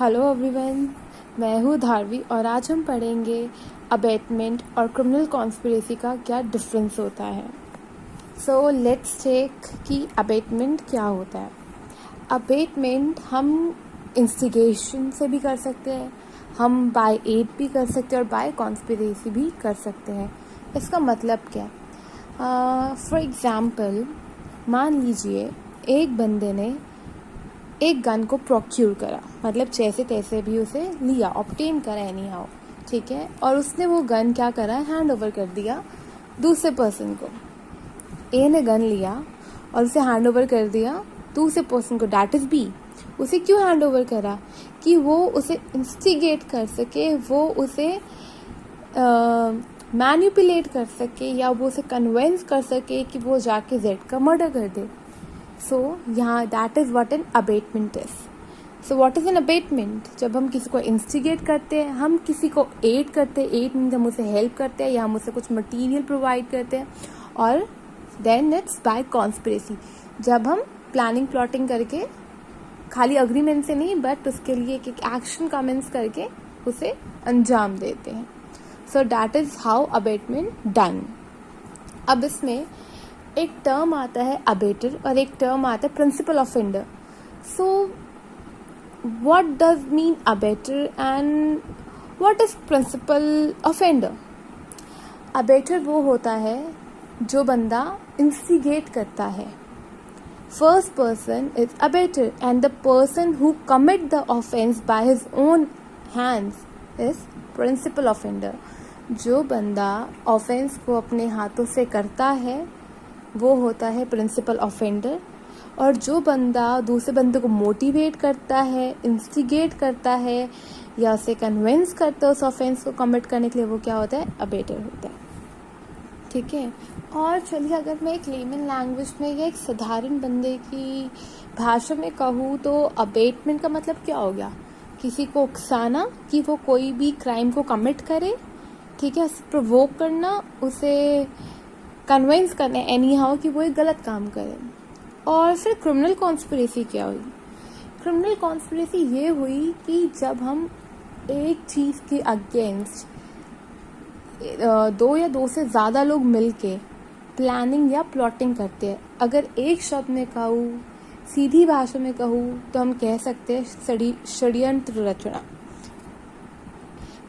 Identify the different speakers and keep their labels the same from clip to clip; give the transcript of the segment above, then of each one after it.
Speaker 1: Hello everyone, मैं हूँ धारवी और आज हम पढ़ेंगे अबेटमेंट और क्रिमिनल कॉन्स्पिरेसी का क्या डिफरेंस होता है। सो लेट्स चेक कि अबेटमेंट क्या होता है। अबेटमेंट हम इंस्टिगेशन से भी कर सकते हैं, हम बाय एड भी कर सकते हैं और बाय कॉन्स्पिरेसी भी कर सकते हैं। इसका मतलब क्या है? फॉर एग्ज़ाम्पल, मान लीजिए एक बंदे ने एक गन को प्रोक्यूर करा, मतलब जैसे तैसे भी उसे लिया, ऑब्टेन करा एनी हाउ, ठीक है, और उसने वो गन क्या करा, हैंड ओवर कर दिया दूसरे पर्सन को। ए ने गन लिया और उसे हैंड ओवर कर दिया दूसरे पर्सन को, डैट इज बी। उसे क्यों हैंड ओवर करा? कि वो उसे इंस्टिगेट कर सके, वो उसे मैनिपुलेट कर सके, या वो उसे कन्विंस कर सके कि वो जाके जेड का मर्डर कर दे। सो यहाँ that is what an abetment is. So what is an abetment? जब हम किसी को इंस्टिगेट करते हैं, हम किसी को एड करते हैं, एड मीन्स हम उसे हेल्प करते हैं या हम उसे कुछ मटेरियल प्रोवाइड करते हैं, और देन इट्स बाय कॉन्स्पिरेसी, जब हम प्लानिंग प्लॉटिंग करके, खाली अग्रीमेंट से नहीं बट उसके लिए एक एक्शन कमेंस करके उसे अंजाम देते हैं। So that is how abetment done. अब इसमें एक टर्म आता है अबेटर और एक टर्म आता है principal offender. So what does mean abettor and what is principal offender? Abettor वो होता है जो बंदा इंस्टिगेट करता है। First person is abettor and the person who commit the offence by his own hands is principal offender. जो बंदा offence को अपने हाथों से करता है वो होता है प्रिंसिपल ऑफेंडर, और जो बंदा दूसरे बंदे को मोटिवेट करता है, इंस्टिगेट करता है या उसे कन्विंस करता है उस ऑफेंस को कमिट करने के लिए, वो क्या होता है? अबेटर होता है। ठीक है। और चलिए, अगर मैं एक लेमन लैंग्वेज में या एक साधारण बंदे की भाषा में कहूँ तो अबेटमेंट का मतलब क्या हो गया? किसी को उकसाना कि वो कोई भी क्राइम को कमिट करे, ठीक है, उसे प्रोवोक करना, उसे कन्विंस करना एनी हाउ कि वो एक गलत काम करे। और फिर क्रिमिनल कॉन्स्पिरेसी क्या हुई? क्रिमिनल कॉन्स्पिरेसी ये हुई कि जब हम एक चीज़ के अगेंस्ट दो या दो से ज़्यादा लोग मिलके प्लानिंग या प्लॉटिंग करते हैं। अगर एक शब्द में कहूँ, सीधी भाषा में कहूँ, तो हम कह सकते हैं षड्यंत्र रचना।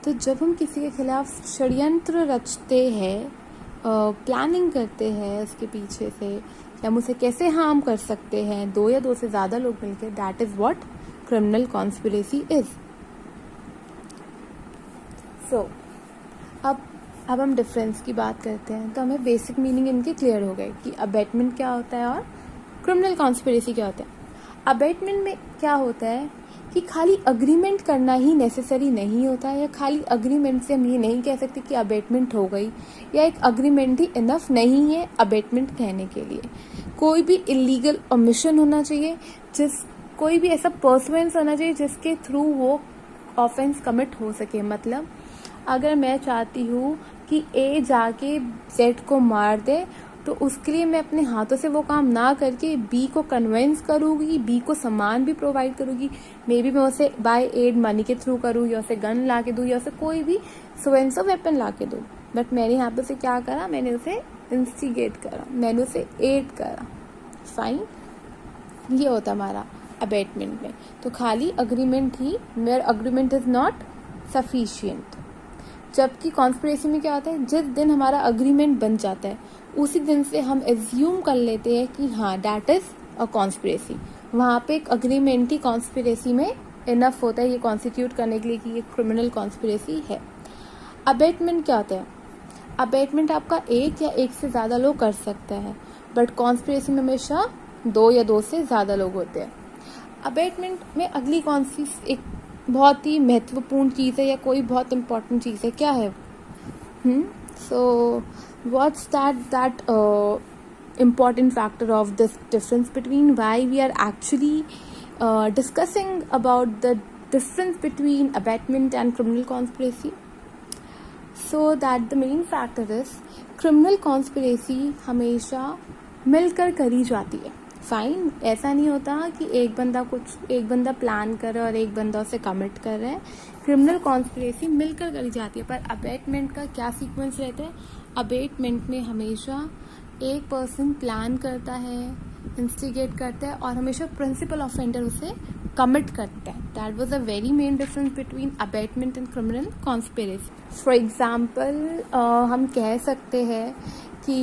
Speaker 1: तो जब हम किसी के खिलाफ षड्यंत्र रचते हैं, प्लानिंग करते हैं उसके पीछे से, हम उसे कैसे हार्म कर सकते हैं, दो या दो से ज़्यादा लोग मिलकर, that is what criminal conspiracy is. So अब हम डिफरेंस की बात करते हैं, तो हमें बेसिक मीनिंग इनकी क्लियर हो गई कि अबेटमेंट क्या होता है और क्रिमिनल कॉन्स्पिरेसी क्या होता है। अबेटमेंट में क्या होता है कि खाली अग्रीमेंट करना ही नेसेसरी नहीं होता है, या खाली अग्रीमेंट से हम ये नहीं कह सकते कि अबेटमेंट हो गई, या एक अग्रीमेंट ही इनफ नहीं है अबेटमेंट कहने के लिए। कोई भी इलीगल ओमिशन होना चाहिए, कोई भी ऐसा परसुएंस होना चाहिए जिसके थ्रू वो ऑफेंस कमिट हो सके। मतलब अगर मैं चाहती हूँ कि ए जाके जेड को मार दे, तो उसके लिए मैं अपने हाथों से वो काम ना करके बी को कन्विंस करूँगी, बी को सामान भी प्रोवाइड करूँगी, मे बी मैं उसे बाय एड मनी के थ्रू करूँ, या उसे गन ला के दूँ, या उसे कोई भी सो वेपन ला के दूँ, बट मैंने हाथों से क्या करा? मैंने उसे इंस्टिगेट करा, मैंने उसे एड करा। फाइन, ये होता हमारा अबेटमेंट में। तो खाली agreement he, mayor agreement is not sufficient. जबकि कॉन्स्पिरेसी में क्या होता है? जिस दिन हमारा अग्रीमेंट बन जाता है उसी दिन से हम एज्यूम कर लेते हैं कि हाँ दैट इज अ कॉन्स्पिरेसी। वहाँ पे एक अग्रीमेंट ही कॉन्स्पिरेसी में इनफ होता है ये कॉन्स्टिट्यूट करने के लिए कि ये क्रिमिनल कॉन्स्पिरेसी है। अबेटमेंट क्या होता है? अबेटमेंट आपका एक या एक से ज़्यादा लोग कर सकते हैं, बट कॉन्स्पिरेसी में हमेशा दो या दो से ज़्यादा लोग होते हैं। अबेटमेंट में अगली कौन सी एक बहुत ही महत्वपूर्ण चीज़ है, या कोई बहुत इम्पोर्टेंट चीज़ है, क्या है? So what's that important factor of this difference between why we are actually discussing about the difference between abatement and criminal conspiracy? So that the main factor is criminal conspiracy हमेशा मिलकर करी जाती है, fine, ऐसा नहीं होता कि एक बंदा प्लान कर रहा है और एक बंदा उसे कमिट कर रहा है। क्रिमिनल कॉन्स्पिरेसी मिलकर करी जाती है। पर अबेटमेंट का क्या सीक्वेंस रहता है? अबेटमेंट में हमेशा एक पर्सन प्लान करता है, इंस्टिगेट करता है और हमेशा प्रिंसिपल ऑफेंडर उसे कमिट करता है। That was a very main difference between abetment and criminal conspiracy. For example हम कह सकते हैं कि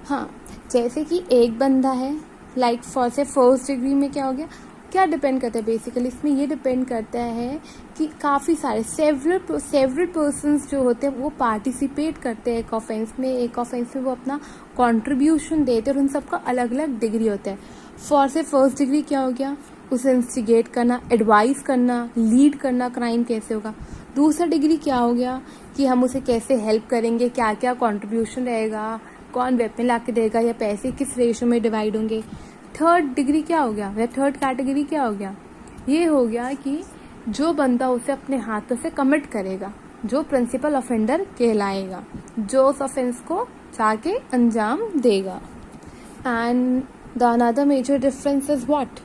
Speaker 1: हाँ, जैसे कि एक बंदा है, लाइक फॉर से फर्स्ट डिग्री में क्या हो गया, क्या डिपेंड करता है बेसिकली इसमें? ये डिपेंड करता है कि काफ़ी सारे सेवरल पर्सन्स जो होते हैं वो पार्टिसिपेट करते हैं एक ऑफेंस में वो अपना कंट्रीब्यूशन देते हैं और उन सबका अलग अलग डिग्री होता है। फॉर से फर्स्ट डिग्री क्या हो गया? उसे इंस्टिगेट करना, एडवाइस करना, लीड करना, क्राइम कैसे होगा। दूसरा डिग्री क्या हो गया कि हम उसे कैसे हेल्प करेंगे, क्या क्या कंट्रीब्यूशन रहेगा, कौन वेपन ला के देगा या पैसे किस रेशो में डिवाइड होंगे। थर्ड डिग्री क्या हो गया, या थर्ड कैटेगरी क्या हो गया? ये हो गया कि जो बंदा उसे अपने हाथों से कमिट करेगा, जो प्रिंसिपल ऑफेंडर कहलाएगा, जो उस ऑफेंस को जाके अंजाम देगा। And the another major difference is what?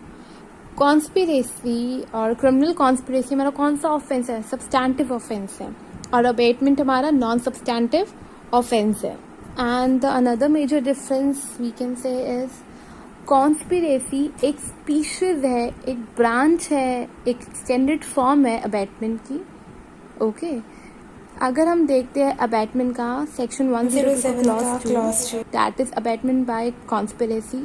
Speaker 1: Conspiracy और क्रिमिनल कॉन्स्पिरेसी हमारा कौन सा ऑफेंस है? सब्सटैंटिव ऑफेंस है, और अबेटमेंट हमारा नॉन सब्सटैंटिव ऑफेंस है। And the another major difference we can say is conspiracy एक स्पीशीज है, एक ब्रांच है, एक एक्सटेंडेड फॉर्म है अबेटमेंट की। ओके अगर हम देखते हैं अबेटमेंट का section 107 clause 2, that is abetment by conspiracy.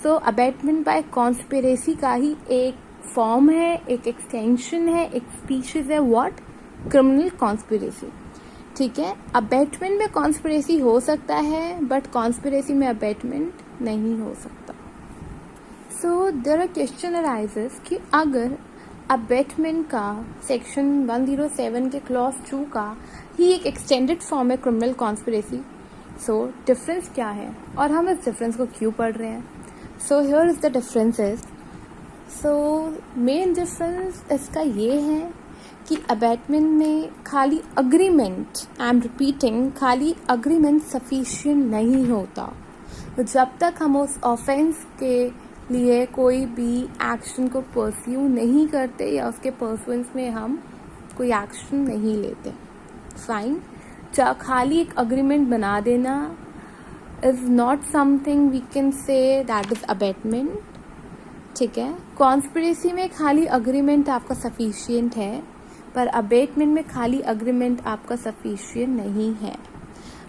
Speaker 1: So abetment by conspiracy का ही एक फॉर्म है, एक एक्सटेंशन है, एक स्पीशीज है, व्हाट? Criminal conspiracy. ठीक है, अबेटमेंट में कॉन्स्पिरेसी हो सकता है बट कॉन्स्पिरेसी में अबेटमेंट नहीं हो सकता। So there are question arises कि अगर अबेटमेंट का सेक्शन 107 के क्लॉज 2 का ही एक एक्सटेंडेड फॉर्म है क्रिमिनल कॉन्स्पिरेसी, सो डिफरेंस क्या है और हम इस डिफरेंस को क्यों पढ़ रहे हैं? So here is the differences. So main difference इसका ये है कि अबेटमेंट में खाली अग्रीमेंट, आई एम रिपीटिंग, खाली अग्रीमेंट सफिशिएंट नहीं होता। जब तक हम उस ऑफेंस के लिए कोई भी एक्शन को परस्यू नहीं करते या उसके परसुएंस में हम कोई एक्शन नहीं लेते। फाइन, खाली एक अग्रीमेंट बना देना is not something we can say that is abetment. ठीक है, कॉन्स्पिरेसी में खाली अग्रीमेंट आपका सफिशिएंट है, पर अबेटमेंट में खाली अग्रीमेंट आपका सफिशिएंट नहीं है।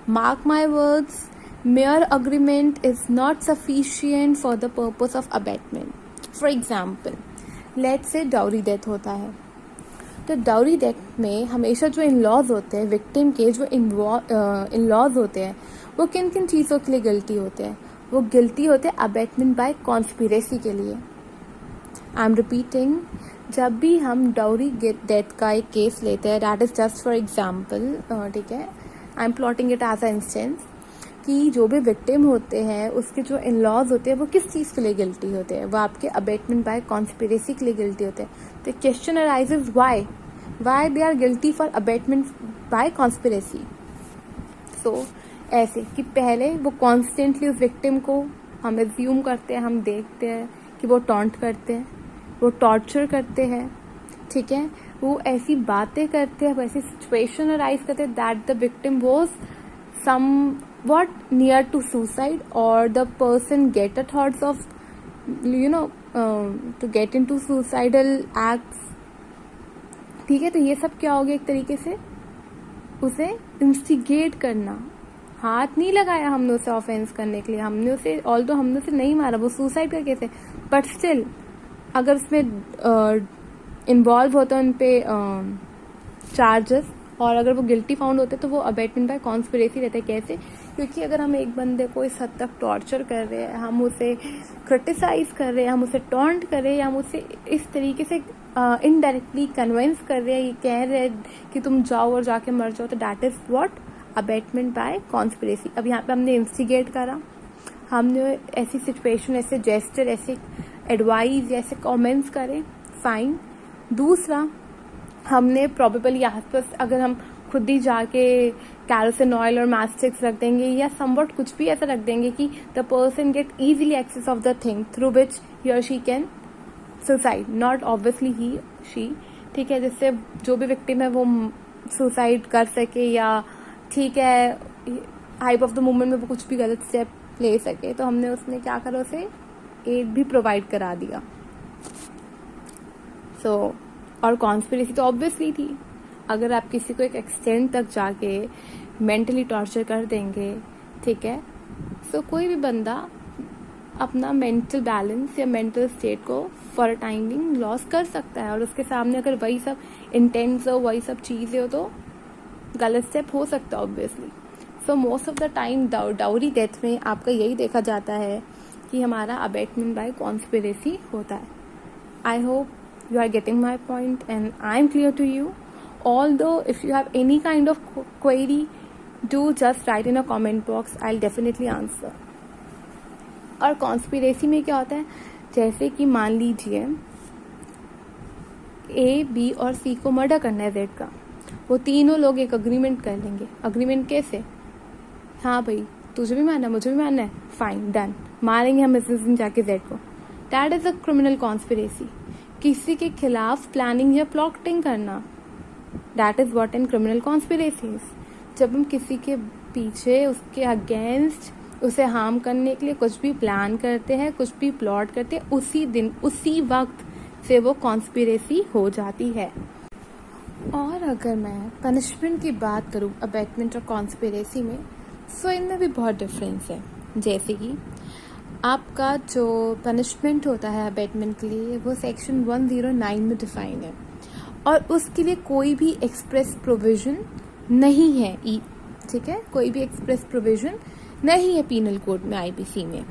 Speaker 1: Mark my words, mere agreement is not sufficient for the purpose of abatement. For example, let's say dowry death होता है, तो dowry death में हमेशा जो इन-लॉज होते हैं विक्टिम के, जो इन-लॉज होते हैं, वो किन किन चीज़ों के लिए गिल्टी होते हैं? वो गिल्टी होते हैं अबेटमेंट बाय कॉन्स्पिरेसी के लिए। आई एम रिपीटिंग, जब भी हम डाउरी डेथ का एक केस लेते हैं, that is just for example, ठीक है, I am plotting it as a instance, कि जो भी विक्टिम होते हैं उसके जो इन-लॉज होते हैं वो किस चीज़ के लिए गिल्टी होते हैं? वो आपके अबेटमेंट बाय कॉन्स्पिरेसी के लिए गिल्टी होते हैं। तो question arises why they are guilty for abetment by conspiracy. So ऐसे कि पहले वो कॉन्स्टेंटली उस विक्टिम को हम एज्यूम करते हैं, हम देखते हैं कि वो टॉन्ट करते हैं, वो टॉर्चर करते हैं, ठीक है, वो ऐसी बातें करते हैं, वैसी सिचुएशन अराइज करते हैं that the victim was somewhat near to suicide or the person get a thoughts of to get into suicidal acts. ठीक है, तो ये सब क्या हो गया? एक तरीके से उसे इंस्टिगेट करना। हाथ नहीं लगाया हमने उसे ऑफेंस करने के लिए, हमने उसे हमने उसे नहीं मारा, वो सुसाइड का केस है, बट स्टिल अगर उसमें इन्वॉल्व होता है उन पे चार्जेस, और अगर वो गिल्टी फाउंड होते तो वो अबेटमेंट बाय कॉन्स्पिरेसी रहता है। कैसे? क्योंकि अगर हम एक बंदे को इस हद तक टॉर्चर कर रहे हैं, हम उसे क्रिटिसाइज कर रहे हैं, हम उसे टॉन्ट कर रहे हैं, हम उसे इस तरीके से इनडायरेक्टली कन्विंस कर रहे हैं, ये कह रहे हैं कि तुम जाओ और जाके मर जाओ, तो that is what? Abetment by conspiracy. अब यहाँ पे हमने इंस्टिगेट करा, हमने ऐसी सिचुएशन, ऐसे जेस्चर, ऐसे एडवाइस, ऐसे कॉमेंट्स करे, फाइन। दूसरा, हमने प्रोबेबली आसपास, अगर हम खुद ही जाके कैरोसिन ऑयल और मैस्टिक्स रख देंगे या समवट कुछ भी ऐसा रख देंगे कि the person get easily access of the thing through which he और she can suicide, not obviously he she, ठीक है, जिससे जो भी विक्टिम है वो सुसाइड कर सके या ठीक है हाइप ऑफ द मोमेंट में वो कुछ भी गलत स्टेप ले सके। तो हमने उसने क्या करा, उसे एड भी प्रोवाइड करा दिया। सो और कॉन्स्पिरेसी तो ऑब्वियसली थी, अगर आप किसी को एक एक्सटेंड तक जाके मेंटली टॉर्चर कर देंगे, ठीक है, सो कोई भी बंदा अपना मेंटल बैलेंस या मेंटल स्टेट को फॉर अ टाइमिंग लॉस कर सकता है, और उसके सामने अगर वही सब इंटेंस हो, वही सब चीज़ें हो, तो गलत स्टेप हो सकता है obviously. So most of the time dowry death में आपका यही देखा जाता है कि हमारा अबेटमेंट बाय कॉन्स्पिरेसी होता है। I hope you are getting my point and I am clear to you. Although if you have any kind of query, do just write in a comment box, I'll definitely answer. और conspiracy में क्या होता है, जैसे कि मान लीजिए ए, B और सी को मर्डर करना है जेड का, वो तीनों लोग एक अग्रीमेंट कर लेंगे। अग्रीमेंट कैसे, हाँ भाई तुझे भी मारना है मुझे भी मारना है, फाइन डन, मारेंगे हम इस दिन जाके जेड को। That is a criminal conspiracy. किसी के खिलाफ प्लानिंग या प्लॉटिंग करना, that is what in criminal conspiracies. जब हम किसी के पीछे, उसके अगेंस्ट, उसे हार्म करने के लिए कुछ भी प्लान करते हैं, कुछ भी प्लॉट करते हैं, उसी दिन उसी वक्त से वो कॉन्स्पिरेसी हो जाती है। और अगर मैं पनिशमेंट की बात करूँ अबेटमेंट और कॉन्स्पिरेसी में, सो इनमें भी बहुत डिफरेंस है। जैसे कि आपका जो पनिशमेंट होता है अबेटमेंट के लिए, वो सेक्शन 109 में डिफाइन है, और उसके लिए कोई भी एक्सप्रेस प्रोविजन नहीं है, ठीक है, कोई भी एक्सप्रेस प्रोविजन नहीं है पीनल कोड में, आईपीसी में।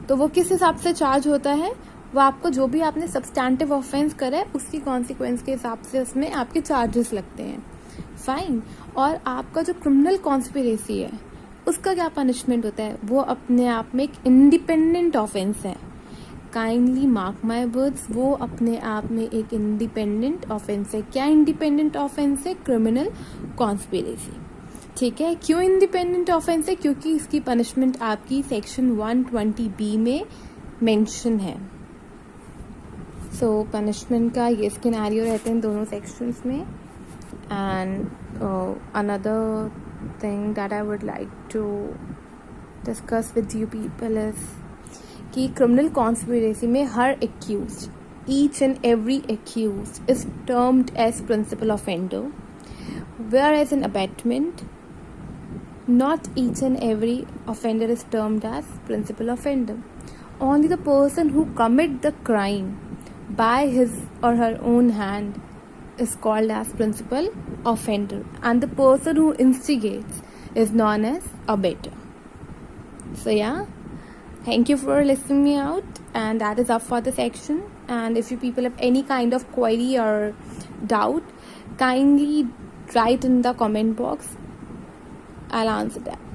Speaker 1: तो वो किस हिसाब से चार्ज होता है, वो आपको जो भी आपने सब्सटैंटिव ऑफेंस करा है उसकी कॉन्सिक्वेंस के हिसाब से उसमें आपके चार्जेस लगते हैं, फाइन। और आपका जो क्रिमिनल कॉन्स्पिरेसी है उसका क्या पनिशमेंट होता है, वो अपने आप में एक इंडिपेंडेंट ऑफेंस है। काइंडली मार्क माय वर्ड्स, वो अपने आप में एक इंडिपेंडेंट ऑफेंस है। क्या इंडिपेंडेंट ऑफेंस है, क्रिमिनल कॉन्स्पिरेसी, ठीक है। क्यों इंडिपेंडेंट ऑफेंस है, क्योंकि इसकी पनिशमेंट आपकी सेक्शन 120B में मेंशन है। सो पनिशमेंट का ये सिनेरियो रहते हैं दोनों सेक्शंस में। And another thing that I would like to discuss with you people is कि criminal conspiracy में हर accused, each and every accused is termed as principal offender, whereas in abetment not each and every offender is termed as principal offender. Only the person who commit the crime by his or her own hand is called as principal offender, and the person who instigates is known as abettor. So yeah, thank you for listening me out, and that is up for the section. And if you people have any kind of query or doubt, kindly write in the comment box, I'll answer that.